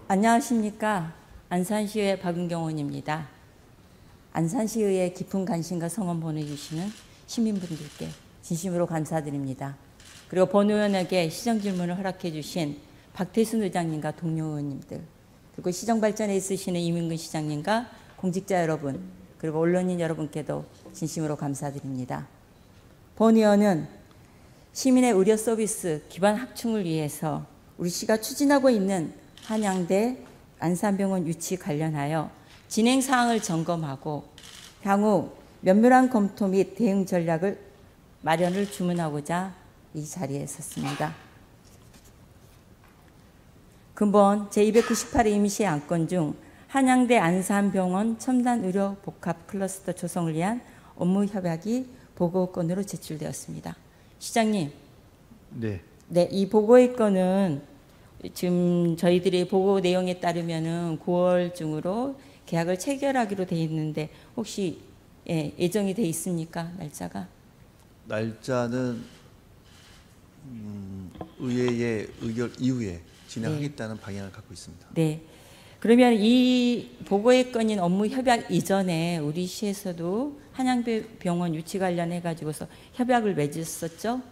안녕하십니까. 안산시의 박은경 의원입니다. 안산시의회 깊은 관심과 성원 보내주시는 시민분들께 진심으로 감사드립니다. 그리고 본 의원에게 시정 질문을 허락해 주신 박태순 의장님과 동료 의원님들, 그리고 시정 발전에 있으시는 이민근 시장님과 공직자 여러분, 그리고 언론인 여러분께도 진심으로 감사드립니다. 본 의원은 시민의 의료 서비스 기반 확충을 위해서 우리 시가 추진하고 있는 한양대 안산병원 유치 관련하여 진행 사항을 점검하고 향후 면밀한 검토 및 대응 전략을 마련을 주문하고자 이 자리에 섰습니다. 근본 제298회 임시 안건 중 한양대 안산병원 첨단의료 복합 클러스터 조성을 위한 업무 협약이 보고건으로 제출되었습니다. 시장님, 네, 이 보고의 건은 지금 저희들이 보고 내용에 따르면은 9월 중으로 계약을 체결하기로 돼 있는데 혹시 예정이 돼 있습니까? 날짜가? 날짜는 의회의 의결 이후에 진행하겠다는 방향을 갖고 있습니다. 네. 그러면 이 보고의 건인 업무 협약 이전에 우리 시에서도 한양병원 유치 관련해 가지고서 협약을 맺었었죠?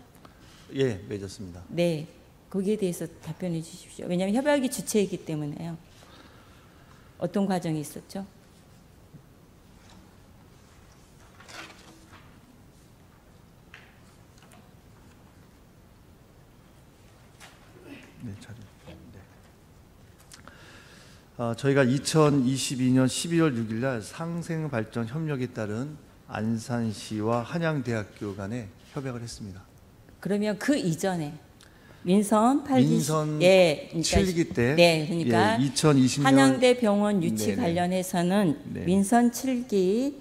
예, 맺었습니다. 네. 거기에 대해서 답변해 주십시오. 왜냐하면 협약이 주체이기 때문에요. 어떤 과정이 있었죠? 네, 자료. 네. 저희가 2022년 12월 6일 날 상생발전 협력에 따른 안산시와 한양대학교 간에 협약을 했습니다. 그러면 그 이전에 민선 8기 민선 그러니까 7기 때, 네, 그러니까 2020년 한양대 병원 유치 네네. 관련해서는 민선 7기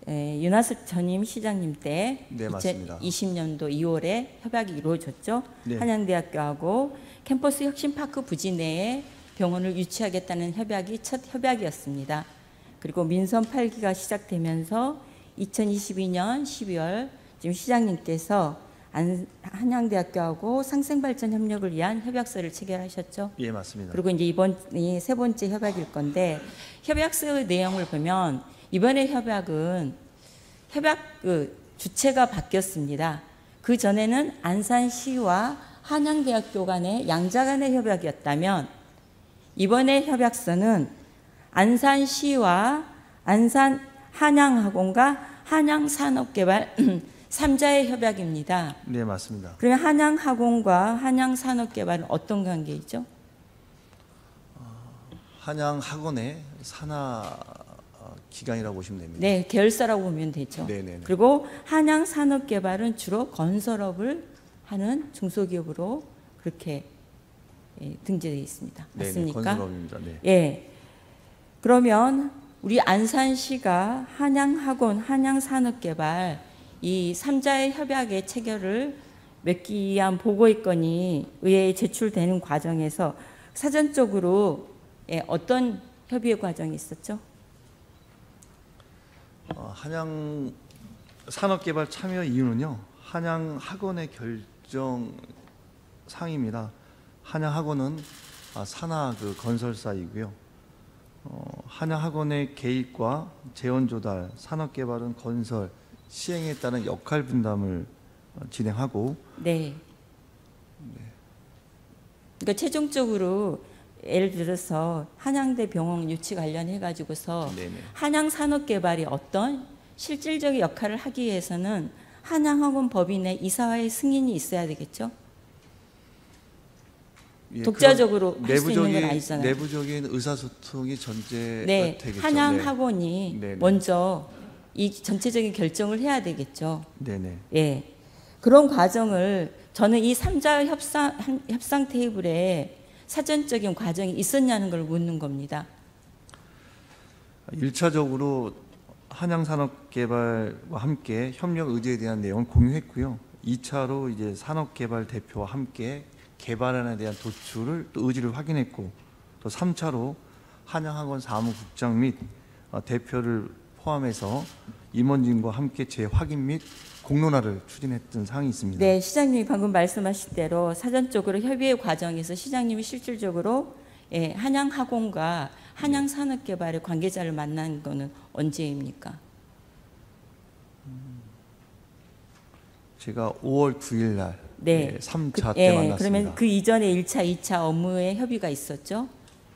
윤하숙 전임 시장님 때 네, 맞습니다. 2020년도 2월에 협약이 이루어졌죠. 네. 한양대학교하고 캠퍼스 혁신파크 부지 내에 병원을 유치하겠다는 협약이 첫 협약이었습니다. 그리고 민선 8기가 시작되면서 2022년 12월 지금 시장님께서 한양대학교하고 상생발전 협력을 위한 협약서를 체결하셨죠? 예, 맞습니다. 그리고 이제 이번이 세 번째 협약일 건데 협약서의 내용을 보면 이번에 협약은 협약 주체가 바뀌었습니다. 그 전에는 안산시와 한양대학교 간의 양자 간의 협약이었다면 이번에 협약서는 안산시와 안산 한양학원과 한양산업개발 3자의 협약입니다. 네, 맞습니다. 그러면 한양학원과 한양산업개발은 어떤 관계이죠? 한양학원의 산하 기관이라고 보시면 됩니다. 네, 계열사라고 보면 되죠. 네네네. 그리고 한양산업개발은 주로 건설업을 하는 중소기업으로 그렇게 등재되어 있습니다. 맞습니까? 네네, 건설업입니다. 네. 예. 그러면 우리 안산시가 한양학원, 한양산업개발 이 3자의 협약의 체결을 맺기 위한 보고의 건이 의회에 제출되는 과정에서 사전적으로 어떤 협의의 과정이 있었죠? 한양 산업개발 참여 이유는요, 한양학원의 결정 사항입니다. 한양학원은 산하 건설사이고요. 한양학원의 개입과 재원 조달, 산업개발은 건설, 시행에 따른 역할 분담을 진행하고. 네. 그러니까 최종적으로 예를 들어서 한양대 병원 유치 관련해 가지고서 한양산업개발이 어떤 실질적인 역할을 하기 위해서는 한양학원 법인의 이사와의 승인이 있어야 되겠죠? 예, 독자적으로 할 수 있는 건 아니잖아요. 내부적인 의사소통이 전제가 네, 되겠죠. 한양학원이 네. 먼저 이 전체적인 결정을 해야 되겠죠. 네네. 예, 그런 과정을 저는 이 3자 협상 테이블에 사전적인 과정이 있었냐는 걸 묻는 겁니다. 1차적으로 한양산업개발과 함께 협력 의제에 대한 내용을 공유했고요. 2차로 이제 산업개발 대표와 함께 개발안에 대한 도출을 또 의지를 확인했고, 또 3차로 한양학원 사무국장 및 대표를 포함해서 임원진과 함께 재확인 및 공론화를 추진했던 사항이 있습니다. 네, 시장님이 방금 말씀하신 대로 사전적으로 협의의 과정에서 시장님이 실질적으로 예, 한양학원과 한양산업개발의 관계자를 만난 거는 언제입니까? 제가 5월 9일 날 네. 3차 예, 때 만났습니다. 그러면 그 이전에 1차, 2차 업무의 협의가 있었죠?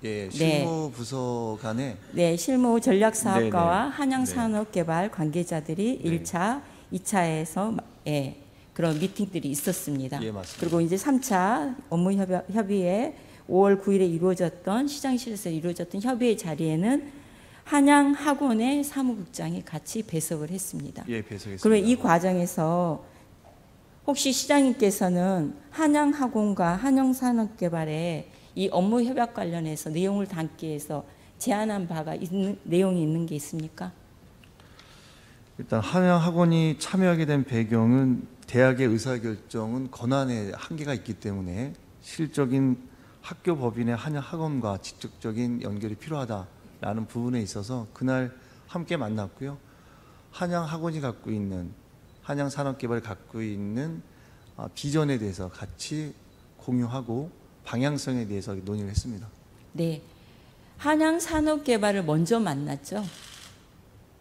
예, 네. 실무 부서 간에 네, 실무 전략사업과와 네네. 한양산업개발 관계자들이 네. 1차, 2차에서 예, 그런 미팅들이 있었습니다. 예, 맞습니다. 그리고 이제 3차 업무 협의회 5월 9일에 이루어졌던 시장실에서 이루어졌던 협의회 자리에는 한양학원의 사무국장이 같이 배석을 했습니다. 예, 배석했습니다. 그러면 이 과정에서 혹시 시장님께서는 한양학원과 한양산업개발의 이 업무 협약 관련해서 내용을 담기 위해서 제안한 바가 있는 내용이 있는 게 있습니까? 일단 한양학원이 참여하게 된 배경은 대학의 의사결정은 권한의 한계가 있기 때문에 실적인 학교 법인의 한양학원과 직접적인 연결이 필요하다라는 부분에 있어서 그날 함께 만났고요. 한양학원이 갖고 있는 한양산업개발이 갖고 있는 비전에 대해서 같이 공유하고 방향성에 대해서 논의를 했습니다. 네, 한양산업개발을 먼저 만났죠.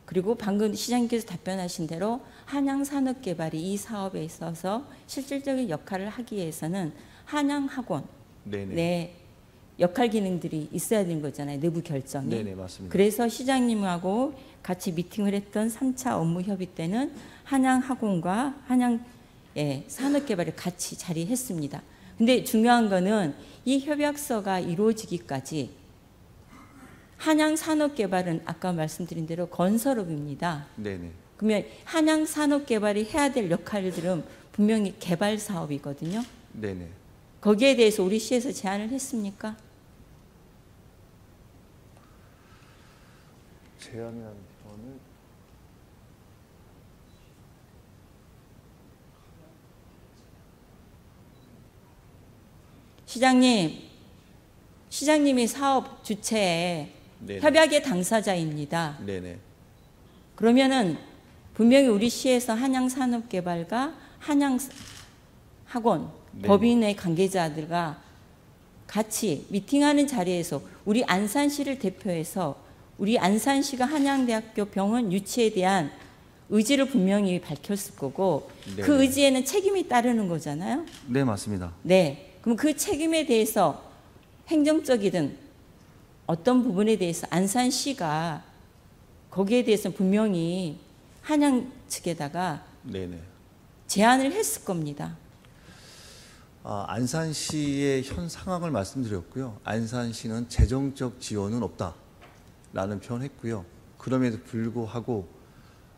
그리고 방금 시장님께서 답변하신 대로 한양산업개발이 이 사업에 있어서 실질적인 역할을 하기 위해서는 한양학원 네네. 네, 역할 기능들이 있어야 되는 거잖아요. 내부 결정이. 네네, 맞습니다. 그래서 시장님하고 같이 미팅을 했던 3차 업무 협의 때는 한양학원과 한양 산업개발을 같이 자리했습니다. 근데 중요한 거는 이 협약서가 이루어지기까지 한양산업개발은 아까 말씀드린 대로 건설업입니다. 네네. 그러면 한양산업개발이 해야 될 역할들은 분명히 개발 사업이거든요. 네네. 거기에 대해서 우리 시에서 제안을 했습니까? 제안이라는 표현을 시장님이 사업 주체에 네네. 협약의 당사자입니다. 네네. 그러면은 분명히 우리 시에서 한양산업개발과 한양학원 네네. 법인의 관계자들과 같이 미팅하는 자리에서 우리 안산시를 대표해서 우리 안산시가 한양대학교 병원 유치에 대한 의지를 분명히 밝혔을 거고 네네. 그 의지에는 책임이 따르는 거잖아요. 네, 맞습니다. 네. 그럼 그 책임에 대해서 행정적이든 어떤 부분에 대해서 안산시가 거기에 대해서 분명히 한양 측에다가 네네. 제안을 했을 겁니다. 안산시의 현 상황을 말씀드렸고요. 안산시는 재정적 지원은 없다라는 표현했고요. 그럼에도 불구하고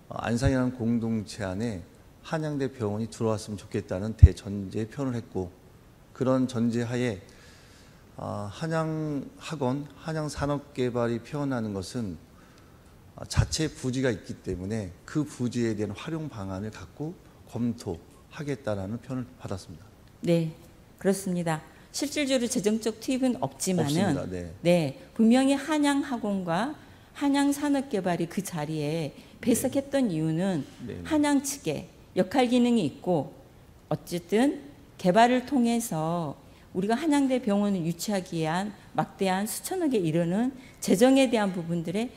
안산이라는 공동체 안에 한양대 병원이 들어왔으면 좋겠다는 대전제 표현을 했고 그런 전제하에 한양학원, 한양산업개발이 표현하는 것은 자체 부지가 있기 때문에 그 부지에 대한 활용 방안을 갖고 검토하겠다라는 표현을 받았습니다. 네, 그렇습니다. 실질적으로 재정적 투입은 없지만은 없습니다. 네, 분명히 한양학원과 한양산업개발이 그 자리에 배석했던 이유는 네. 한양 측에 역할 기능이 있고 어쨌든 개발을 통해서 우리가 한양대 병원을 유치하기 위한 막대한 수천억에 이르는 재정에 대한 부분들의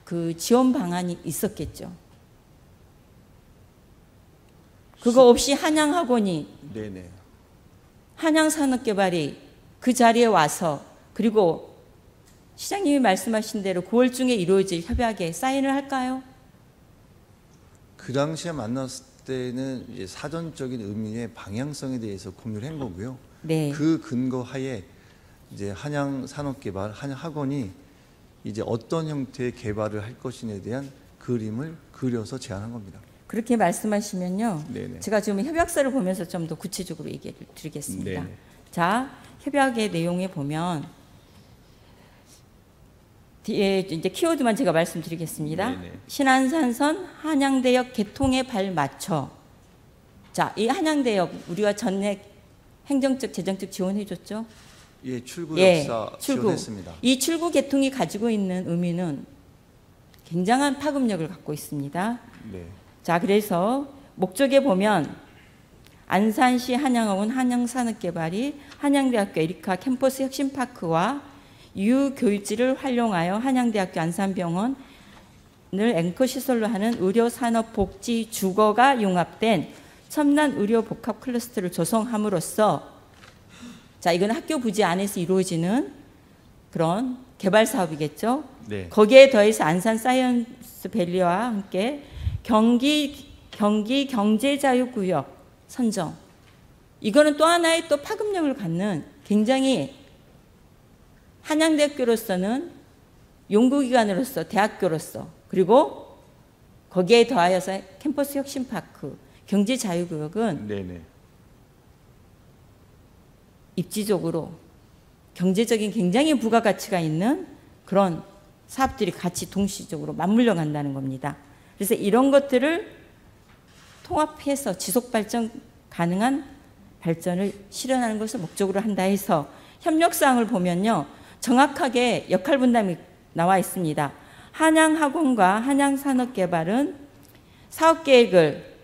그 지원 방안이 있었겠죠. 그거 없이 한양학원이 네네. 한양산업개발이 그 자리에 와서 그리고 시장님이 말씀하신 대로 9월 중에 이루어질 협약에 사인을 할까요? 그 당시에 만났을 때는 이제 사전적인 의미의 방향성에 대해서 공유를 한 거고요. 네. 그 근거하에 이제 한양산업개발, 한양학원이 이제 어떤 형태의 개발을 할 것인에 대한 그림을 그려서 제안한 겁니다. 그렇게 말씀하시면요. 네네. 제가 지금 협약서를 보면서 좀 더 구체적으로 얘기를 드리겠습니다. 네네. 자, 협약의 내용에 보면 뒤에 이제 키워드만 제가 말씀드리겠습니다. 네네. 신안산선 한양대역 개통에 발맞춰. 자, 이 한양대역 우리가 전액 행정적 재정적 지원해줬죠. 예, 출구 예, 역사 출구. 지원했습니다. 이 출구 개통이 가지고 있는 의미는 굉장한 파급력을 갖고 있습니다. 네. 자, 그래서 목적에 보면 안산시 한양학원 한양산업개발이 한양대학교 에리카 캠퍼스 혁신파크와 유교육지를 활용하여 한양대학교 안산병원을 앵커 시설로 하는 의료산업복지 주거가 융합된 첨단 의료 복합 클러스터를 조성함으로써, 자, 이건 학교 부지 안에서 이루어지는 그런 개발 사업이겠죠. 네. 거기에 더해서 안산 사이언스 밸리와 함께 경기 경제자유구역 선정. 이거는 또 하나의 또 파급력을 갖는 굉장히 한양대학교로서는 연구기관으로서 대학교로서 그리고 거기에 더하여서 캠퍼스 혁신파크 경제자유구역은 네네. 입지적으로 경제적인 굉장히 부가가치가 있는 그런 사업들이 같이 동시적으로 맞물려 간다는 겁니다. 그래서 이런 것들을 통합해서 지속발전 가능한 발전을 실현하는 것을 목적으로 한다 해서 협력사항을 보면요. 정확하게 역할 분담이 나와 있습니다. 한양학원과 한양산업개발은 사업계획을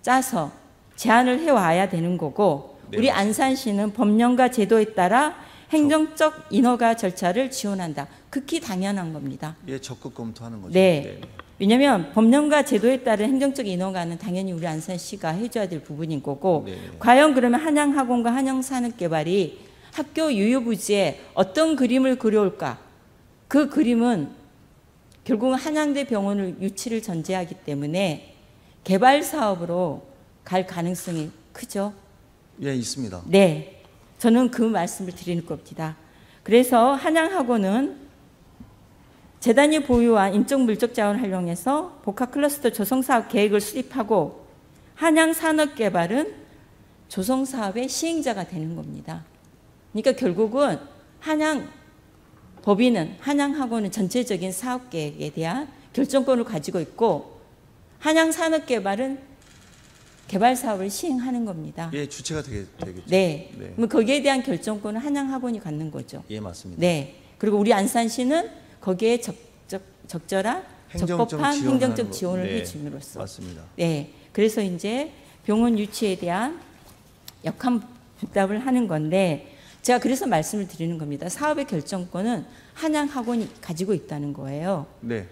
짜서 제안을 해와야 되는 거고 네, 우리 맞습니다. 안산시는 법령과 제도에 따라 행정적 인허가 절차를 지원한다. 극히 당연한 겁니다. 예, 적극 검토하는 거죠. 네. 왜냐하면 법령과 제도에 따른 행정적 인허가는 당연히 우리 안산시가 해줘야 될 부분인 거고 네. 과연 그러면 한양학원과 한양산업개발이 학교 유휴부지에 어떤 그림을 그려올까? 그 그림은 결국은 한양대 병원을 유치를 전제하기 때문에 개발 사업으로 갈 가능성이 크죠. 예, 있습니다. 네, 저는 그 말씀을 드리는 겁니다. 그래서 한양학원은 재단이 보유한 인적 물적 자원을 활용해서 복합 클러스터 조성 사업 계획을 수립하고 한양산업개발은 조성 사업의 시행자가 되는 겁니다. 그러니까 결국은 법인은 한양학원은 전체적인 사업 계획에 대한 결정권을 가지고 있고 한양산업개발은 개발 사업을 시행하는 겁니다. 예, 주체가 되겠죠. 네. 네. 그럼 거기에 대한 결정권은 한양학원이 갖는 거죠. 예, 맞습니다. 네. 그리고 우리 안산시는 거기에 적절한 행정적 적법한 지원을 행정적 하는 지원을 거. 네, 해줌으로써. 맞습니다. 네. 그래서 이제 병원 유치에 대한 역할 분담을 하는 건데 제가 그래서 말씀을 드리는 겁니다. 사업의 결정권은 한양학원이 가지고 있다는 거예요. 네.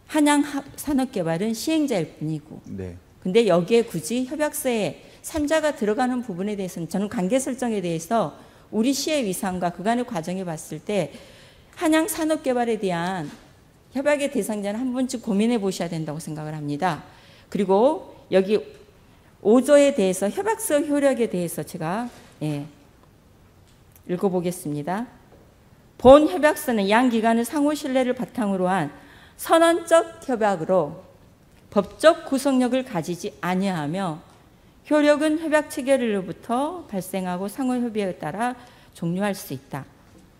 한양산업개발은 시행자일 뿐이고. 네. 근데 여기에 굳이 협약서에 3자가 들어가는 부분에 대해서는 저는 관계 설정에 대해서 우리 시의 위상과 그간의 과정을 봤을 때 한양산업개발에 대한 협약의 대상자는 한 번쯤 고민해 보셔야 된다고 생각을 합니다. 그리고 여기 5조에 대해서 협약서 효력에 대해서 제가 읽어보겠습니다. 본 협약서는 양 기관의 상호 신뢰를 바탕으로 한 선언적 협약으로 법적 구속력을 가지지 아니하며 효력은 협약 체결일로부터 발생하고 상호 협의에 따라 종료할 수 있다.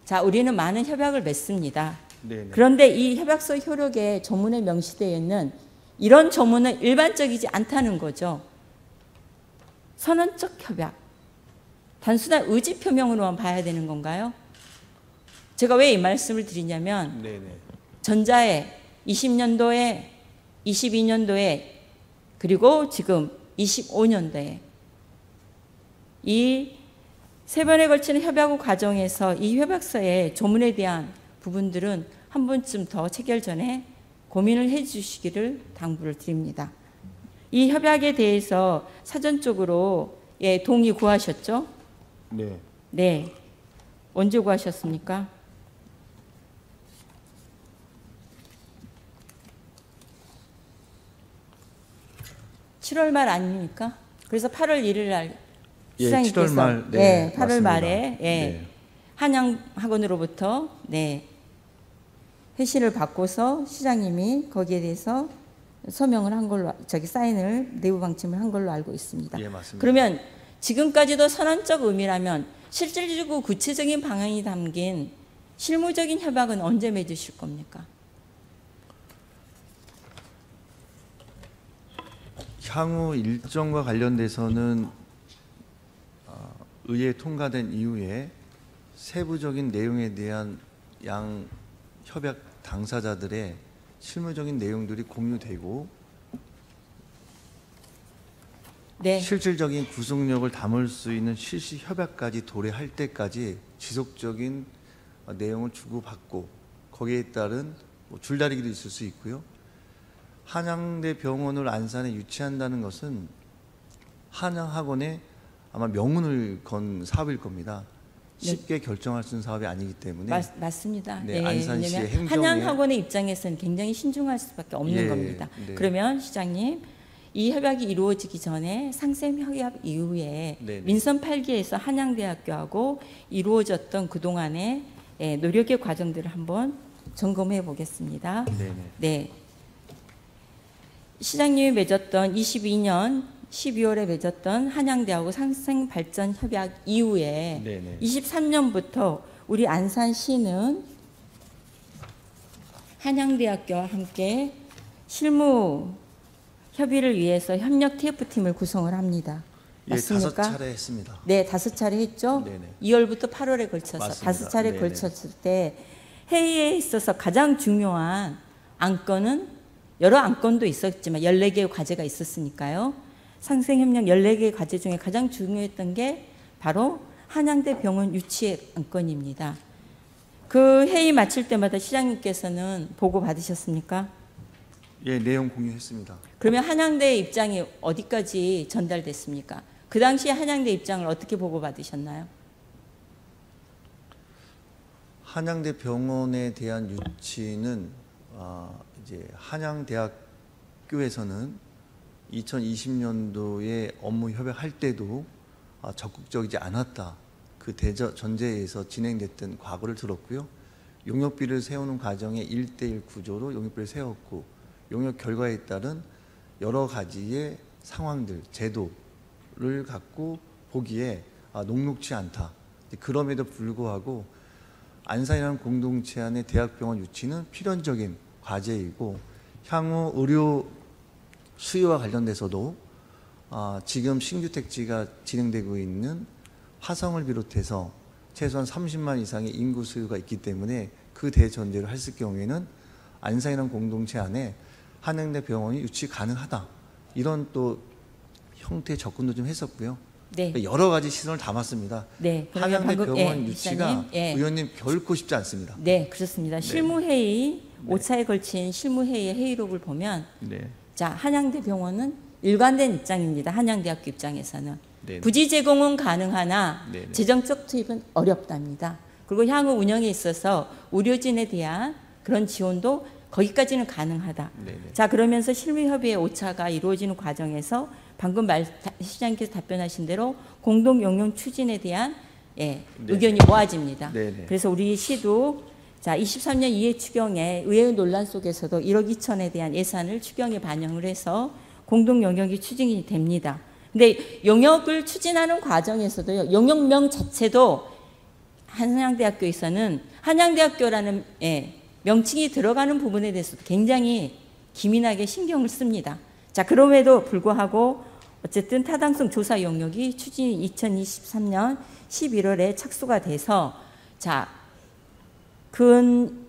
자, 우리는 많은 협약을 맺습니다. 네. 그런데 이 협약서 효력에 조문에 명시되어 있는 이런 조문은 일반적이지 않다는 거죠. 선언적 협약. 단순한 의지 표명으로만 봐야 되는 건가요? 제가 왜 이 말씀을 드리냐면 네. 전자에 20년도에 22년도에 그리고 지금 25년도에 이 세 번에 걸치는 협약 과정에서 이 협약서의 조문에 대한 부분들은 한 번쯤 더 체결 전에 고민을 해 주시기를 당부를 드립니다. 이 협약에 대해서 사전적으로 동의 구하셨죠? 네. 네. 언제 구하셨습니까? (7월) 말 아닙니까? 그래서 8월 1일 날 시장님께서 7월 말, 네, 8월 맞습니다. 말에 네. 한양학원으로부터 회시를 받고서 시장님이 거기에 대해서 서명을 한 걸로 사인을 내부 방침을 한 걸로 알고 있습니다. 예, 맞습니다. 그러면 지금까지도 선언적 의미라면 실질적이고 구체적인 방향이 담긴 실무적인 협약은 언제 맺으실 겁니까? 향후 일정과 관련돼서는 의회 통과된 이후에 세부적인 내용에 대한 양 협약 당사자들의 실무적인 내용들이 공유되고 네. 실질적인 구속력을 담을 수 있는 실시 협약까지 도래할 때까지 지속적인 내용을 주고받고 거기에 따른 줄다리기도 있을 수 있고요. 한양대 병원을 안산에 유치한다는 것은 한양학원에 아마 명운을 건 사업일 겁니다. 쉽게 결정할 수 있는 사업이 아니기 때문에 맞습니다. 네, 네, 안산시의 왜냐하면 행정에 한양학원의 입장에서는 굉장히 신중할 수밖에 없는 예, 겁니다. 네. 그러면 시장님, 이 협약이 이루어지기 전에 상생 협약 이후에 네, 네. 민선 8기에서 한양대학교하고 이루어졌던 그동안의 노력의 과정들을 한번 점검해 보겠습니다. 네네. 네. 시장님이 맺었던 22년 12월에 맺었던 한양대하고 상생발전협약 이후에 네네. 23년부터 우리 안산시는 한양대학교와 함께 실무 협의를 위해서 협력 TF팀을 구성을 합니다. 예, 맞습니까? 5차례 했습니다. 네, 5차례 했죠. 네네. 2월부터 8월에 걸쳐서 맞습니다. 5차례 네네. 걸쳤을 때 회의에 있어서 가장 중요한 안건은 여러 안건도 있었지만 14개의 과제가 있었으니까요. 상생협력 14개의 과제 중에 가장 중요했던 게 바로 한양대 병원 유치의 안건입니다. 그 회의 마칠 때마다 시장님께서는 보고 받으셨습니까? 예, 내용 공유했습니다. 그러면 한양대의 입장이 어디까지 전달됐습니까? 그 당시에 한양대 입장을 어떻게 보고 받으셨나요? 한양대 병원에 대한 유치는 이제 한양대학교에서는 2020년도에 업무 협약할 때도 적극적이지 않았다. 그 전제에서 진행됐던 과거를 들었고요. 용역비를 세우는 과정에 1:1 구조로 용역비를 세웠고 용역 결과에 따른 여러 가지의 상황들, 제도를 갖고 보기에 녹록지 않다. 그럼에도 불구하고 안산이라는 공동체 안의 대학병원 유치는 필연적인 과제이고 향후 의료 수요와 관련돼서도 지금 신규 택지가 진행되고 있는 화성을 비롯해서 최소한 30만 이상의 인구 수요가 있기 때문에 그 대전제를 했을 경우에는 안산이라는 공동체 안에 한양대 병원이 유치 가능하다. 이런 또 형태의 접근도 좀 했었고요. 네. 여러 가지 시선을 담았습니다. 네. 그러면 한양대 방금, 병원 예, 유치가 시장님, 예. 의원님 결코 쉽지 않습니다. 네, 그렇습니다. 실무회의, 5차에 걸친 실무회의의 회의록을 보면 네. 자, 한양대 병원은 일관된 입장입니다. 한양대학교 입장에서는. 네네. 부지 제공은 가능하나 네네. 재정적 투입은 어렵답니다. 그리고 향후 운영에 있어서 의료진에 대한 그런 지원도 거기까지는 가능하다. 네네. 자, 그러면서 실무협의회 5차가 이루어지는 과정에서 방금 시장님께서 답변하신 대로 공동 용역 추진에 대한 의견이 모아집니다. 네네. 그래서 우리 시도 자 23년 2회 추경에 의회의 논란 속에서도 1억 2천에 대한 예산을 추경에 반영을 해서 공동 용역이 추진이 됩니다. 근데 용역을 추진하는 과정에서도요, 용역명 자체도 한양대학교에서는 한양대학교라는 명칭이 들어가는 부분에 대해서 굉장히 기민하게 신경을 씁니다. 자, 그럼에도 불구하고 어쨌든 타당성 조사 용역이 추진이 2023년 11월에 착수가 돼서 자, 근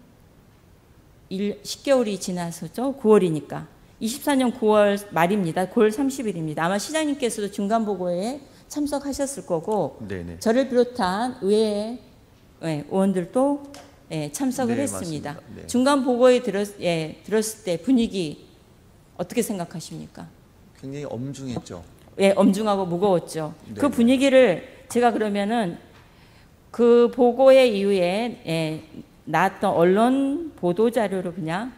10개월이 지나서죠. 9월이니까. 24년 9월 말입니다. 9월 30일입니다. 아마 시장님께서도 중간 보고에 참석하셨을 거고 네네. 저를 비롯한 의회 의원들도 참석을 네, 했습니다. 맞습니다. 네. 중간 보고에 들었을 때 분위기 어떻게 생각하십니까? 굉장히 엄중했죠. 엄중하고 무거웠죠. 네. 그 분위기를 제가 그러면은 그 보고의 이후에 나왔던 언론 보도 자료로 그냥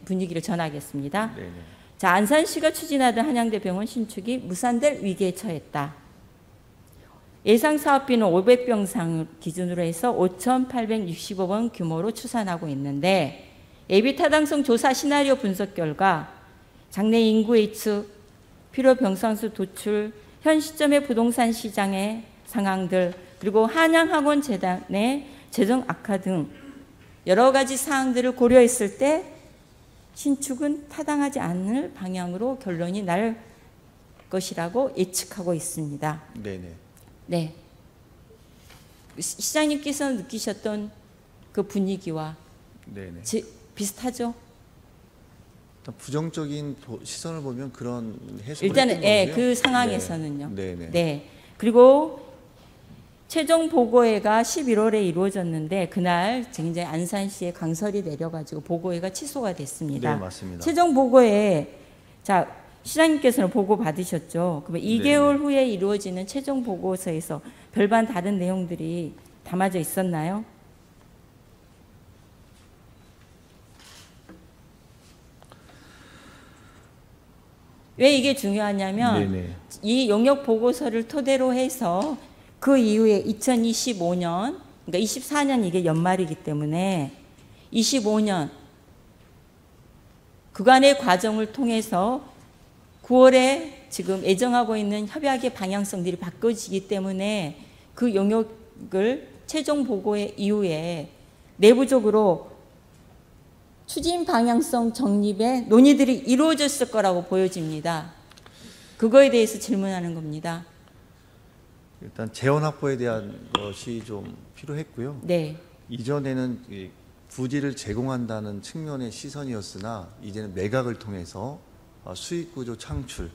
분위기를 전하겠습니다. 네네. 자, 안산시가 추진하던 한양대 병원 신축이 무산될 위기에 처했다. 예상 사업비는 500병상 기준으로 해서 5,865억 원 규모로 추산하고 있는데 예비 타당성 조사 시나리오 분석 결과 장래 인구 예측, 필요 병상수 도출, 현 시점의 부동산 시장의 상황들, 그리고 한양학원재단의 재정 악화 등 여러 가지 사항들을 고려했을 때 신축은 타당하지 않을 방향으로 결론이 날 것이라고 예측하고 있습니다. 네네. 네. 시장님께서 느끼셨던 그 분위기와 네네. 비슷하죠? 일단 부정적인 시선을 보면 그런 해석을 일단은 했던 예, 거고요. 그 상황에서는요. 네. 네. 네. 그리고 최종 보고회가 11월에 이루어졌는데 그날 굉장히 안산시에 강설이 내려가지고 보고회가 취소가 됐습니다. 네, 맞습니다. 최종 보고회 자 시장님께서는 보고 받으셨죠. 그러면 2개월 후에 이루어지는 최종 보고서에서 별반 다른 내용들이 담아져 있었나요? 왜 이게 중요하냐면 네네. 이 용역 보고서를 토대로 해서 그 이후에 2025년, 그러니까 24년 이게 연말이기 때문에 25년 그간의 과정을 통해서 9월에 지금 예정하고 있는 협약의 방향성들이 바꿔지기 때문에 그 용역을 최종 보고회 이후에 내부적으로 추진 방향성 정립의 논의들이 이루어졌을 거라고 보여집니다. 그거에 대해서 질문하는 겁니다. 일단 재원 확보에 대한 것이 좀 필요했고요. 네. 이전에는 이 부지를 제공한다는 측면의 시선이었으나 이제는 매각을 통해서 수익 구조 창출,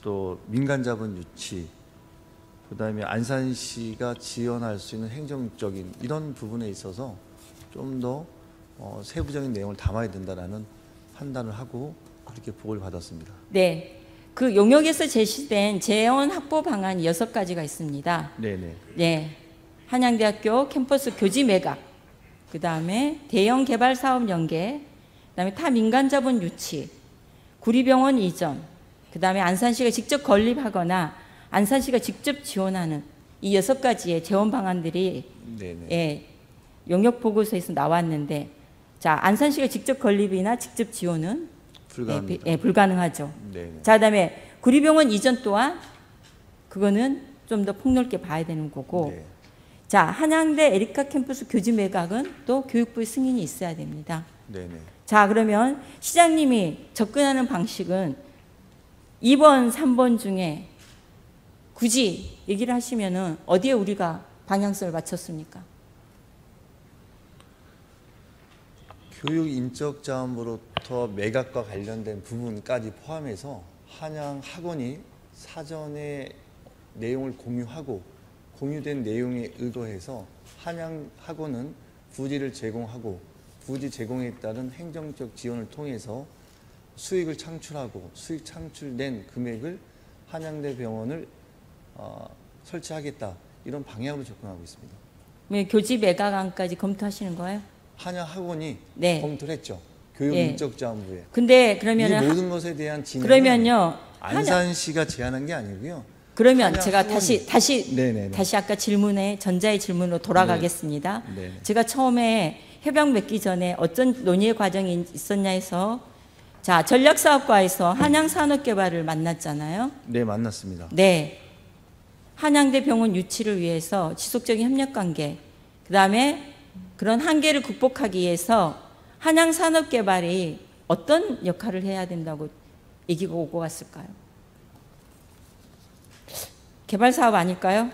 또 민간 자본 유치, 그다음에 안산시가 지원할 수 있는 행정적인 이런 부분에 있어서 좀 더 세부적인 내용을 담아야 된다라는 판단을 하고 그렇게 보고를 받았습니다. 네. 그 용역에서 제시된 재원 확보 방안 6가지가 있습니다. 네네. 네. 한양대학교 캠퍼스 교지 매각, 그 다음에 대형 개발 사업 연계, 그 다음에 타 민간 자본 유치, 구리병원 이전, 그 다음에 안산시가 직접 건립하거나 안산시가 직접 지원하는 이 6가지의 재원 방안들이 네네. 예, 용역 보고서에서 나왔는데, 자 안산시가 직접 건립이나 직접 지원은 불가합니다. 예, 불가능하죠. 네네. 자 그다음에 구리병원 이전 또한 그거는 좀 더 폭넓게 봐야 되는 거고. 네. 자 한양대 에리카 캠퍼스 교지 매각은 또 교육부의 승인이 있어야 됩니다. 네네. 자 그러면 시장님이 접근하는 방식은 2번, 3번 중에 굳이 얘기를 하시면은 어디에 우리가 방향성을 맞췄습니까? 교육 인적 자원으로부터 매각과 관련된 부분까지 포함해서 한양 학원이 사전에 내용을 공유하고 공유된 내용에 의거해서 한양 학원은 부지를 제공하고 부지 제공에 따른 행정적 지원을 통해서 수익을 창출하고 수익 창출된 금액을 한양대 병원을 설치하겠다 이런 방향으로 접근하고 있습니다. 왜 교지 매각안까지 검토하시는 거예요? 한양 학원이 네. 검토를 했죠. 교육 예. 인적 자원부에. 근데 이 그러면은 모든 것에 대한 진행은 그러면요. 안산시가 제안한 게 아니고요. 그러면 한양 제가 학원이- 네네네. 다시 아까 질문에 전자의 질문으로 돌아가겠습니다. 네. 제가 처음에 협약 맺기 전에 어떤 논의의 과정이 있었냐 해서 자 전략사업과에서 한양산업개발을 만났잖아요. 네, 만났습니다. 네. 한양대 병원 유치를 위해서 지속적인 협력관계, 그 다음에 그런 한계를 극복하기 위해서 한양산업개발이 어떤 역할을 해야 된다고 얘기가 오고 갔을까요? 개발사업 아닐까요?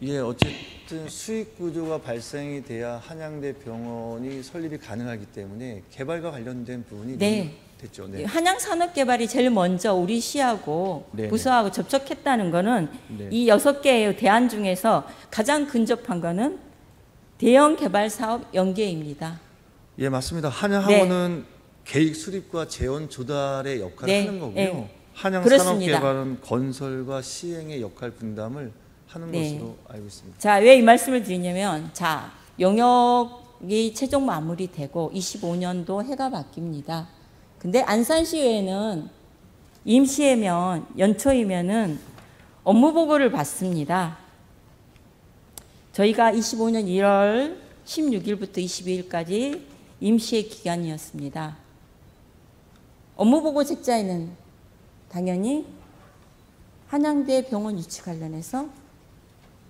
예, 어쨌든 수익 구조가 발생이 돼야 한양대 병원이 설립이 가능하기 때문에 개발과 관련된 부분이 네. 됐죠. 네. 한양산업개발이 제일 먼저 우리 시하고 네네. 부서하고 접촉했다는 거는 네. 이 6개의 대안 중에서 가장 근접한 거는 대형 개발 사업 연계입니다. 예, 맞습니다. 한양 네. 학원은 계획 수립과 재원 조달의 역할을 네. 하는 거고요. 네. 한양 그렇습니다. 산업개발은 건설과 시행의 역할 분담을 하는 네. 것으로 알고 있습니다. 자, 왜 이 말씀을 드리냐면 자, 용역이 최종 마무리되고 25년도 해가 바뀝니다. 근데 안산시의회는 임시회면 연초이면은 업무 보고를 받습니다. 저희가 25년 1월 16일부터 22일까지 임시회 기간이었습니다. 업무 보고 책자에는 당연히 한양대 병원 유치 관련해서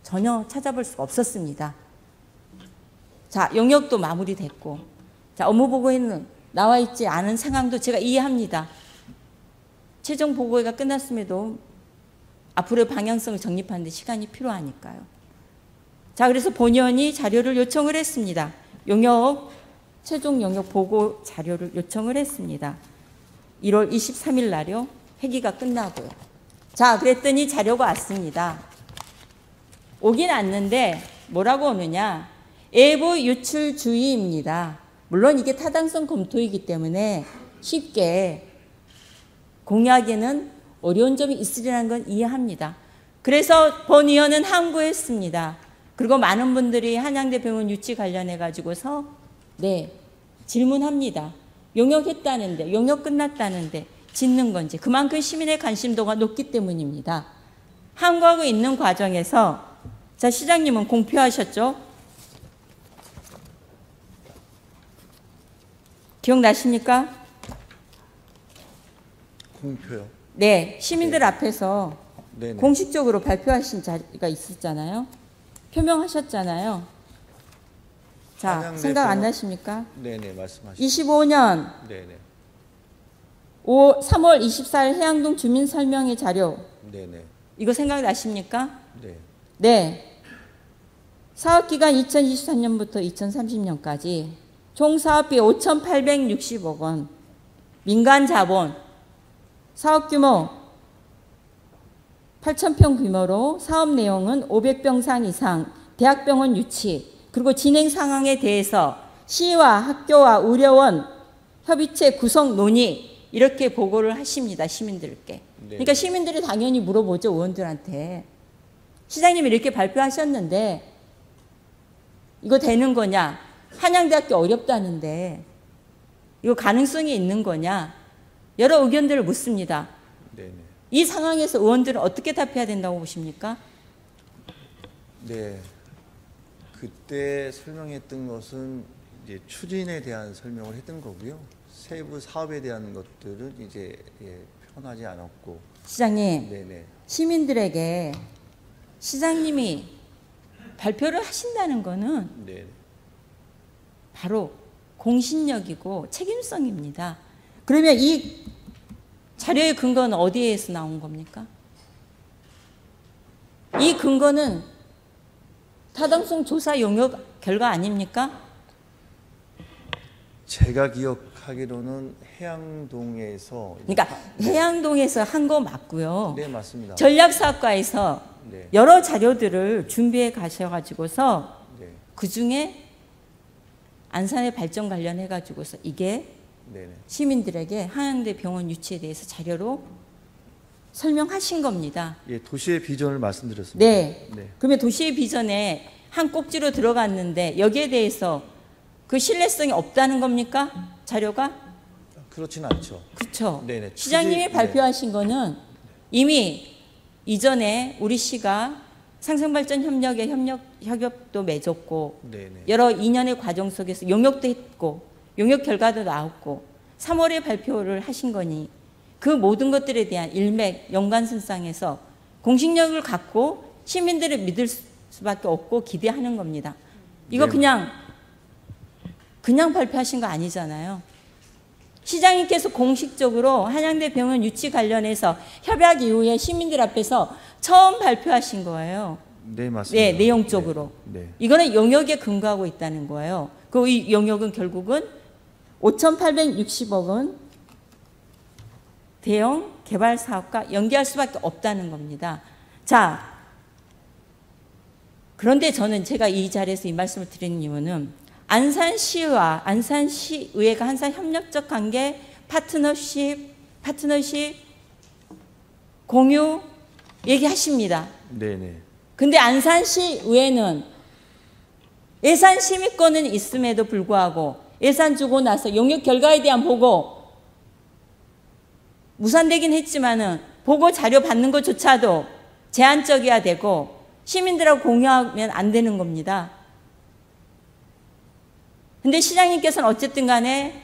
전혀 찾아볼 수가 없었습니다. 자, 용역도 마무리됐고, 자, 업무 보고에는 나와 있지 않은 상황도 제가 이해합니다. 최종 보고회가 끝났음에도 앞으로의 방향성을 정립하는 데 시간이 필요하니까요. 자, 그래서 본연이 자료를 요청을 했습니다. 용역 최종 영역 보고 자료를 요청을 했습니다. 1월 23일 날요. 회기가 끝나고요. 자, 그랬더니 자료가 왔습니다. 오긴 왔는데 뭐라고 오느냐. 외부 유출 주의입니다. 물론 이게 타당성 검토이기 때문에 쉽게 공유하기에는 어려운 점이 있으리라는 건 이해합니다. 그래서 본 의원은 항고했습니다. 그리고 많은 분들이 한양대 병원 유치 관련해 가지고서 질문합니다. 용역했다는데, 용역 끝났다는데 짓는 건지. 그만큼 시민의 관심도가 높기 때문입니다. 항고하고 있는 과정에서 자, 시장님은 공표하셨죠? 기억나십니까? 공표요. 네, 시민들 앞에서 네네. 공식적으로 발표하신 자리가 있었잖아요. 표명하셨잖아요. 자, 한양대 생각 안 병원- 나십니까? 네네, 말씀하시죠. 25년 네네. 3월 24일 해양동 주민 설명회 자료. 네네. 이거 생각나십니까? 네. 네. 사업기간 2023년부터 2030년까지 총 사업비 5,860억 원, 민간 자본, 사업 규모 8,000평 규모로 사업 내용은 500병상 이상, 대학병원 유치, 그리고 진행 상황에 대해서 시와 학교와 의료원 협의체 구성 논의 이렇게 보고를 하십니다. 시민들께. 그러니까 시민들이 당연히 물어보죠. 의원들한테. 시장님이 이렇게 발표하셨는데 이거 되는 거냐? 한양대학교 어렵다는데 이거 가능성이 있는 거냐? 여러 의견들을 묻습니다. 네네. 이 상황에서 의원들은 어떻게 답해야 된다고 보십니까? 네. 그때 설명했던 것은 이제 추진에 대한 설명을 했던 거고요. 세부 사업에 대한 것들은 이제 표현하지 않았고. 시장님, 네네. 시민들에게 시장님이 발표를 하신다는 거는 네. 바로 공신력이고 책임성입니다. 그러면 이 자료의 근거는 어디에서 나온 겁니까? 이 근거는 타당성 조사 용역 결과 아닙니까? 제가 기억하기로는 해양동에서 그러니까 해양동에서 한 거 맞고요. 네, 맞습니다. 전략사업과에서 네. 여러 자료들을 준비해 가셔가지고서 네. 그 중에 안산의 발전 관련해 가지고서 이게 네네. 시민들에게 한양대 병원 유치에 대해서 자료로 설명하신 겁니다. 예, 도시의 비전을 말씀드렸습니다. 네. 네. 그러면 도시의 비전에 한 꼭지로 들어갔는데 여기에 대해서 그 신뢰성이 없다는 겁니까? 자료가? 그렇진 않죠. 그렇죠. 네네. 시장님이 추진- 발표하신 거는 이미 이전에 우리 시가 상생발전 협력에 협업도 맺었고 네네. 여러 2년의 과정 속에서 용역도 했고 용역 결과도 나왔고 3월에 발표를 하신 거니 그 모든 것들에 대한 일맥 연관선상에서 공식력을 갖고 시민들을 믿을 수밖에 없고 기대하는 겁니다. 이거 네. 그냥 발표하신 거 아니잖아요. 시장님께서 공식적으로 한양대 병원 유치 관련해서 협약 이후에 시민들 앞에서 처음 발표하신 거예요. 네, 맞습니다. 네, 내용적으로. 네. 이거는 용역에 근거하고 있다는 거예요. 그 이 용역은 결국은 5,860억 원 대형 개발 사업과 연계할 수밖에 없다는 겁니다. 자, 그런데 저는 제가 이 자리에서 이 말씀을 드리는 이유는 안산시와 안산시의회가 항상 협력적 관계, 파트너십, 공유 얘기하십니다. 네네. 근데 안산시의회는 예산 심의권은 있음에도 불구하고 예산 주고 나서 용역 결과에 대한 보고 무산되긴 했지만은 보고 자료 받는 것조차도 제한적이어야 되고 시민들하고 공유하면 안 되는 겁니다. 근데 시장님께서는 어쨌든 간에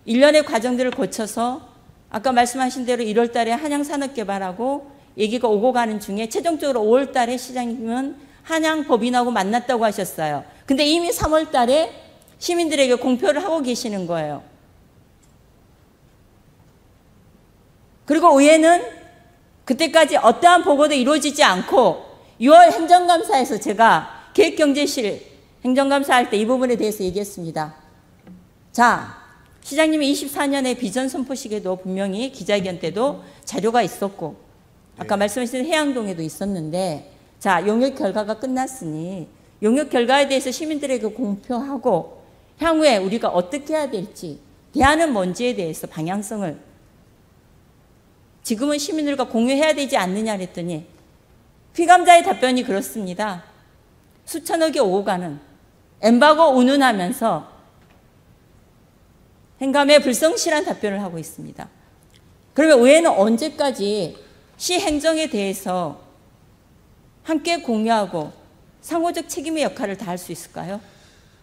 일련의 과정들을 거쳐서 아까 말씀하신 대로 1월 달에 한양 산업개발하고 얘기가 오고 가는 중에 최종적으로 5월 달에 시장님은 한양 법인하고 만났다고 하셨어요. 근데 이미 3월 달에 시민들에게 공표를 하고 계시는 거예요. 그리고 의회는 그때까지 어떠한 보고도 이루어지지 않고 6월 행정감사에서 제가 계획경제실 행정감사 할 때 이 부분에 대해서 얘기했습니다. 자, 시장님이 24년에 비전 선포식에도 분명히 기자회견 때도 자료가 있었고 아까 말씀하신 해양동에도 있었는데 자, 용역 결과가 끝났으니 용역 결과에 대해서 시민들에게 공표하고 향후에 우리가 어떻게 해야 될지 대안은 뭔지에 대해서 방향성을 지금은 시민들과 공유해야 되지 않느냐 그랬더니 피감자의 답변이 그렇습니다. 수천억이 오고 가는 엠바고 운운하면서 행감에 불성실한 답변을 하고 있습니다. 그러면 의회는 언제까지 시 행정에 대해서 함께 공유하고 상호적 책임의 역할을 다할 수 있을까요?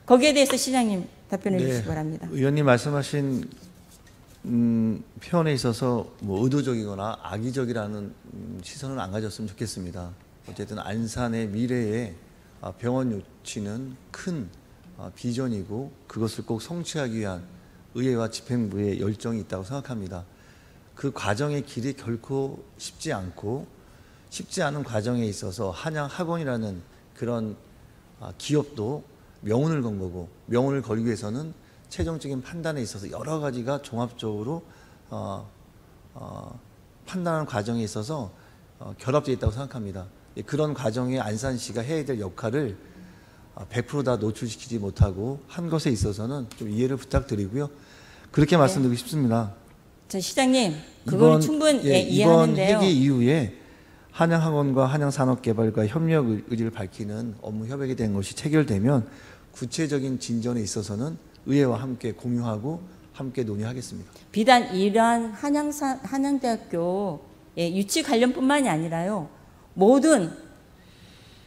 거기에 대해서 시장님 답변해 주시기 바랍니다. 의원님 말씀하신 표현에 있어서 뭐 의도적이거나 악의적이라는 시선은 안 가졌으면 좋겠습니다. 어쨌든 안산의 미래에 병원 유치는 큰 비전이고 그것을 꼭 성취하기 위한 의회와 집행부의 열정이 있다고 생각합니다. 그 과정의 길이 결코 쉽지 않고 쉽지 않은 과정에 있어서 한양학원이라는 그런 기업도 명운을 건 거고 명운을 걸기 위해서는 최종적인 판단에 있어서 여러 가지가 종합적으로 판단하는 과정에 있어서 결합되어 있다고 생각합니다. 그런 과정에 안산시가 해야 될 역할을 100% 다 노출시키지 못하고 한 것에 있어서는 좀 이해를 부탁드리고요. 그렇게 말씀드리고 싶습니다. 자, 시장님, 그건 충분히 이해하는데요. 이번 회기 이후에 한양학원과 한양산업개발과 협력 의지를 밝히는 업무 협약이 된 것이 체결되면 구체적인 진전에 있어서는 의회와 함께 공유하고 함께 논의하겠습니다. 비단 이러한 한양대학교 유치 관련뿐만이 아니라요. 모든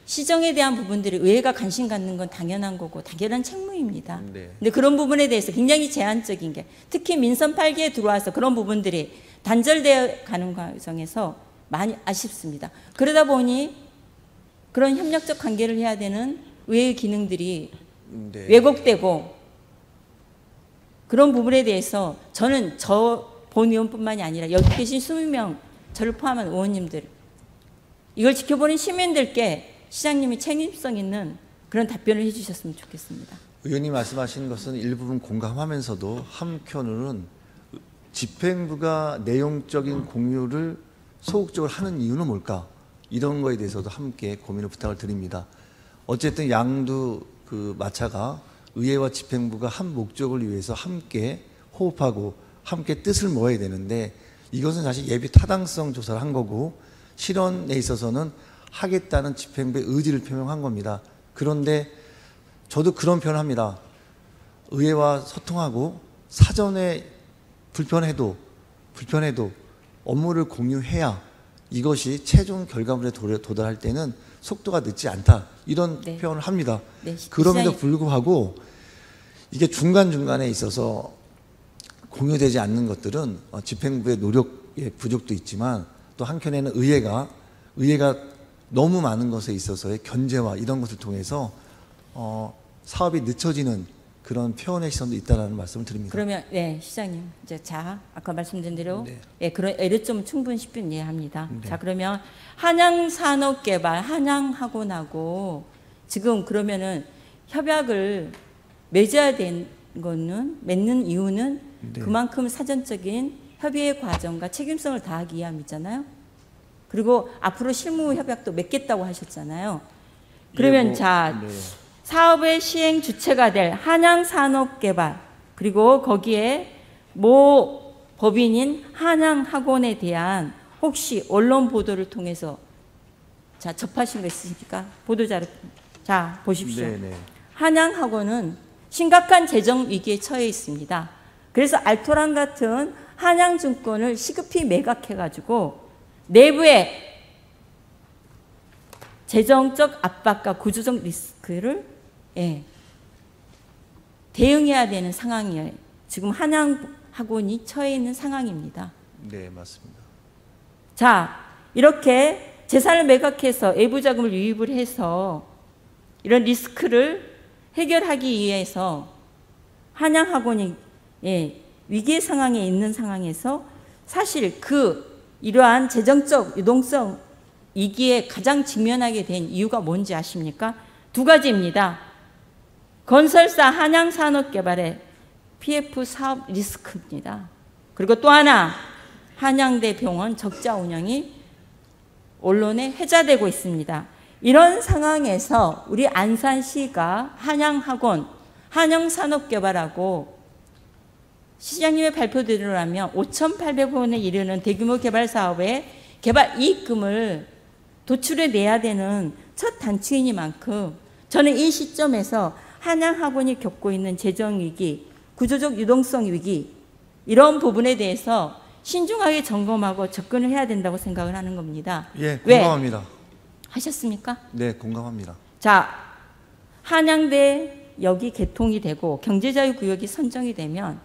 시정에 대한 부분들이 의회가 관심 갖는 건 당연한 거고 당연한 책무입니다. 네. 근데 그런 부분에 대해서 굉장히 제한적인 게 특히 민선 8기에 들어와서 그런 부분들이 단절되어 가는 과정에서 많이 아쉽습니다. 그러다 보니 그런 협력적 관계를 해야 되는 의회의 기능들이 네. 왜곡되고 그런 부분에 대해서 저는 본 의원뿐만이 아니라 여기 계신 20명 저를 포함한 의원님들 이걸 지켜보는 시민들께 시장님이 책임성 있는 그런 답변을 해주셨으면 좋겠습니다. 의원님 말씀하신 것은 일부분 공감하면서도 한편으로는 집행부가 내용적인 공유를 소극적으로 하는 이유는 뭘까? 이런 거에 대해서도 함께 고민을 부탁을 드립니다. 어쨌든 양두 마차가 의회와 집행부가 한 목적을 위해서 함께 호흡하고 함께 뜻을 모아야 되는데 이것은 사실 예비 타당성 조사를 한 거고 실현에 있어서는 하겠다는 집행부의 의지를 표명한 겁니다. 그런데 저도 그런 표현을 합니다. 의회와 소통하고 사전에 불편해도 업무를 공유해야 이것이 최종 결과물에 도달할 때는 속도가 늦지 않다. 이런 네. 표현을 합니다. 네, 그럼에도 불구하고 이게 중간중간에 있어서 공유되지 않는 것들은 집행부의 노력의 부족도 있지만 또 한켠에는 의회가 너무 많은 것에 있어서의 견제와 이런 것을 통해서 사업이 늦춰지는 그런 표현의 시선도 있다는 말씀을 드립니다. 그러면 시장님 이제 아까 말씀드린 대로 네. 그런 애로점은 충분히 쉽게 이해합니다. 네. 자, 그러면 한양산업개발 한양학원하고 지금 그러면은 협약을 맺어야 된 거는 맺는 이유는 네. 그만큼 사전적인 협의의 과정과 책임성을 다하기 위함이잖아요. 그리고 앞으로 실무 협약도 맺겠다고 하셨잖아요. 그러면 네. 사업의 시행 주체가 될 한양산업개발 그리고 거기에 모 법인인 한양학원에 대한 혹시 언론 보도를 통해서 접하신 거 있으십니까? 보도자료 보십시오. 네. 한양학원은 심각한 재정 위기에 처해 있습니다. 그래서 알토란 같은 한양증권을 시급히 매각해가지고 내부의 재정적 압박과 구조적 리스크를 대응해야 되는 상황이에요. 지금 한양학원이 처해 있는 상황입니다. 네, 맞습니다. 자, 이렇게 재산을 매각해서 외부 자금을 유입을 해서 이런 리스크를 해결하기 위해서 한양학원이 위기의 상황에 있는 상황에서 사실 이러한 재정적 유동성 위기에 가장 직면하게 된 이유가 뭔지 아십니까? 두 가지입니다. 건설사 한양산업개발의 PF 사업 리스크입니다. 그리고 또 하나, 한양대 병원 적자 운영이 언론에 회자되고 있습니다. 이런 상황에서 우리 안산시가 한양학원, 한양산업개발하고 시장님의 발표대로라면 5,800억 원에 이르는 대규모 개발 사업에 개발 이익금을 도출해 내야 되는 첫 단체이니만큼 저는 이 시점에서 한양학원이 겪고 있는 재정위기, 구조적 유동성 위기 이런 부분에 대해서 신중하게 점검하고 접근을 해야 된다고 생각을 하는 겁니다. 예, 공감합니다. 왜? 하셨습니까? 네, 공감합니다. 자, 한양대역이 개통이 되고 경제자유구역이 선정이 되면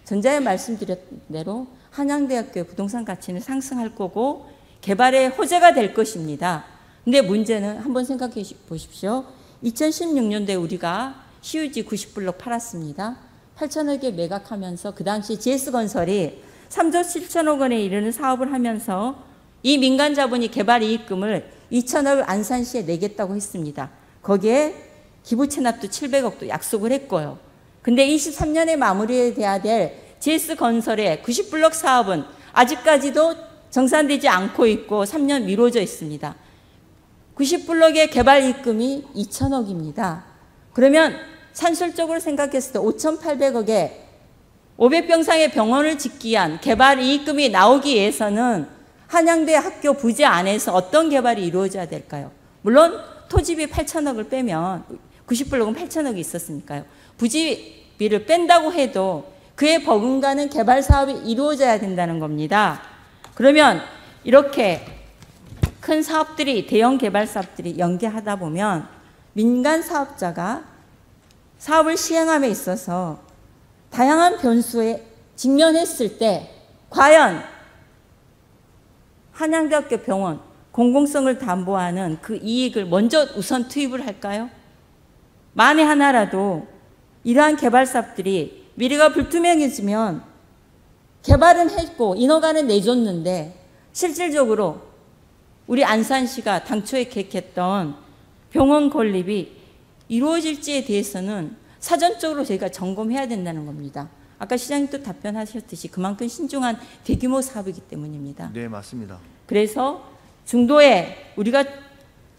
전자에 말씀드렸던 대로 한양대학교의 부동산 가치는 상승할 거고 개발의 호재가 될 것입니다. 근데 문제는 한번 생각해 보십시오. 2016년도에 우리가 시우지 90블록 팔았습니다. 8천억에 매각하면서 그 당시 GS건설이 3조 7천억 원에 이르는 사업을 하면서 이 민간 자본이 개발 이익금을 2천억을 안산시에 내겠다고 했습니다. 거기에 기부 체납도 700억도 약속을 했고요. 근데 23년에 마무리돼야 될 GS건설의 90블록 사업은 아직까지도 정산되지 않고 있고 3년 미뤄져 있습니다. 90블록의 개발 이익금이 2천억입니다. 그러면 산술적으로 생각했을 때 5,800억에 500병상의 병원을 짓기 위한 개발 이익금이 나오기 위해서는 한양대 학교 부지 안에서 어떤 개발이 이루어져야 될까요? 물론 토지비 8천억을 빼면 90블록은 8천억이 있었으니까요. 부지비를 뺀다고 해도 그에 버금가는 개발 사업이 이루어져야 된다는 겁니다. 그러면 이렇게 큰 사업들이, 대형 개발 사업들이 연계하다 보면 민간 사업자가 사업을 시행함에 있어서 다양한 변수에 직면했을 때 과연 한양대학교 병원 공공성을 담보하는 그 이익을 먼저 우선 투입을 할까요? 만에 하나라도 이러한 개발 사업들이 미래가 불투명해지면 개발은 했고 인허가는 내줬는데 실질적으로 우리 안산시가 당초에 계획했던 병원 건립이 이루어질지에 대해서는 사전적으로 저희가 점검해야 된다는 겁니다. 아까 시장님도 답변하셨듯이 그만큼 신중한 대규모 사업이기 때문입니다. 네, 맞습니다. 그래서 중도에 우리가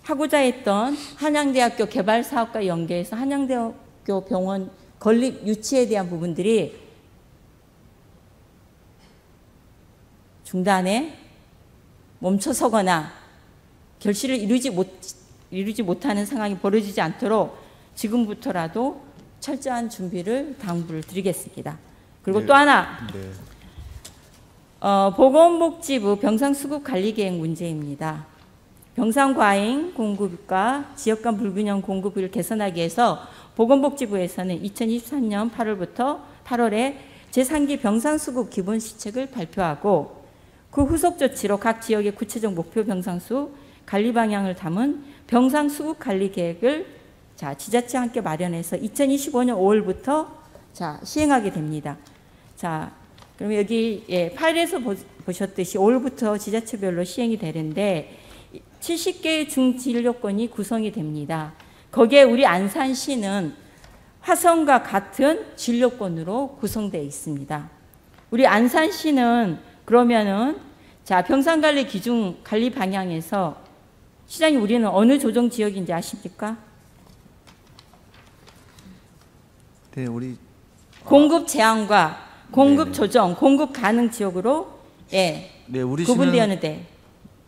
하고자 했던 한양대학교 개발 사업과 연계해서 한양대학교 병원 건립 유치에 대한 부분들이 중단에 멈춰서거나 결실을 이루지 못하는 상황이 벌어지지 않도록 지금부터라도 철저한 준비를 당부를 드리겠습니다. 그리고 네. 또 하나 네. 보건복지부 병상수급관리계획 문제입니다. 병상과잉 공급과 지역 간 불균형 공급을 개선하기 위해서 보건복지부에서는 2023년 8월부터 8월에 제3기 병상수급 기본시책을 발표하고 그 후속 조치로 각 지역의 구체적 목표 병상수 관리 방향을 담은 병상수급관리계획을 지자체와 함께 마련해서 2025년 5월부터 시행하게 됩니다. 그럼 여기 파일에서 보셨듯이 5월부터 지자체별로 시행이 되는데 70개의 중진료권이 구성이 됩니다. 거기에 우리 안산시는 화성과 같은 진료권으로 구성되어 있습니다. 우리 안산시는 그러면은 병상관리 기준 관리 방향에서 시장님 우리는 어느 조정 지역인지 아십니까? 네, 우리 공급 제한과 공급 네네. 조정, 공급 가능 지역으로 네, 우리 구분되었는데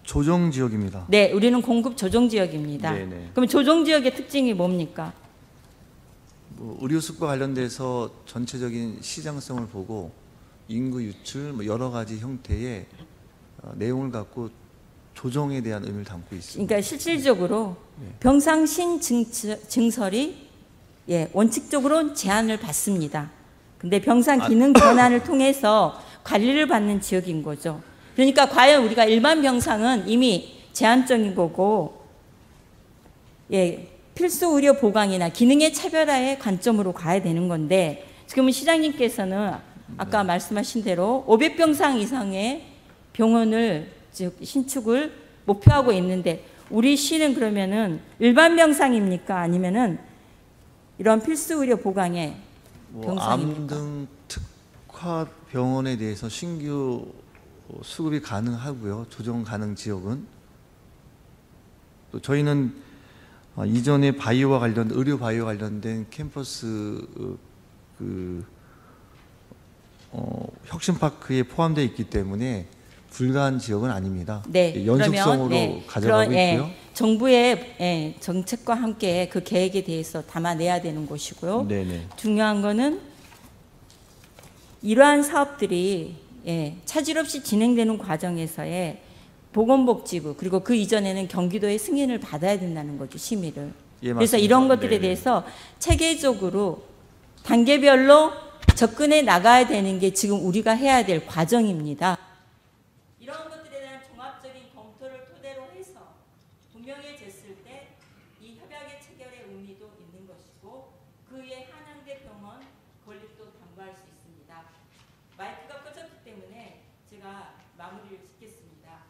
조정 지역입니다. 네, 우리는 공급 조정 지역입니다. 네네. 그럼 조정 지역의 특징이 뭡니까? 의료수급과 관련돼서 전체적인 시장성을 보고 인구 유출 여러 가지 형태의 내용을 갖고 조정에 대한 의미를 담고 있습니다. 그러니까 실질적으로 네. 병상 신증설이 원칙적으로 제한을 받습니다. 근데 병상 기능 전환을 통해서 관리를 받는 지역인 거죠. 그러니까 과연 우리가 일반 병상은 이미 제한적인 거고 필수 의료 보강이나 기능의 차별화의 관점으로 가야 되는 건데 지금은 시장님께서는 아까 말씀하신 대로 500병상 이상의 병원을 즉 신축을 목표하고 있는데 우리 시는 그러면은 일반 병상입니까? 아니면은 이런 필수 의료 보강에 병상입니까? 암등 특화 병원에 대해서 신규 수급이 가능하고요. 조정 가능 지역은 또 저희는 이전에 바이오와 관련 의료 바이오 관련된 캠퍼스 혁신파크에 포함되어 있기 때문에 불가한 지역은 아닙니다. 네, 연속성으로 그러면, 가져가고 있고요. 정부의 정책과 함께 그 계획에 대해서 담아내야 되는 것이고요. 네네. 중요한 거는 이러한 사업들이 차질 없이 진행되는 과정에서의 보건복지부 그리고 그 이전에는 경기도의 승인을 받아야 된다는 거죠, 심의를. 예, 그래서 맞습니다. 이런 것들에 네네. 대해서 체계적으로 단계별로 접근해 나가야 되는 게 지금 우리가 해야 될 과정입니다. 이런 것들에 대한 종합적인 검토를 토대로 해서 분명해졌을 때 이 협약의 체결의 의미도 있는 것이고 그에 한양대 병원 건립도 당부할 수 있습니다. 마이크가 꺼졌기 때문에 제가 마무리를 짓겠습니다.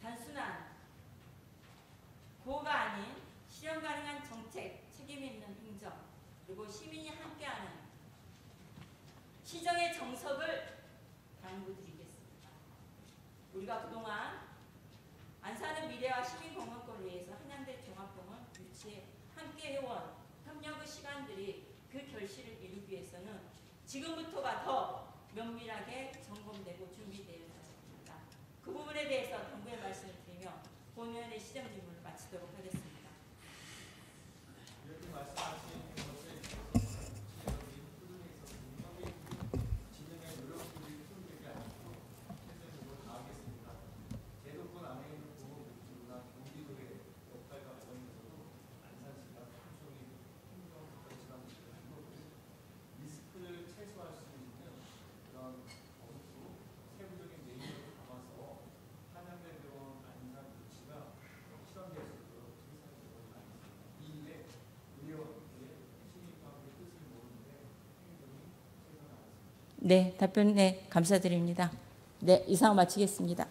단순한 구호가 아닌 실현 가능한 정책, 책임 있는 행정, 그리고 시민이 함께하는 시정의 정석을 당부드리겠습니다. 우리가 그동안 안산의 미래와 시민공헌권을 위해서 한양대 종합병원 유치에 함께해온 협력의 시간들이 그 결실을 이루기 위해서는 지금부터가 더 면밀하게 점검되고 준비되어야 합니다. 그 부분에 대해서 당부의 말씀을 드리며 본 의원의 시정 질문을 마치도록 하겠습니다. 네, 답변 감사드립니다. 네, 이상 마치겠습니다.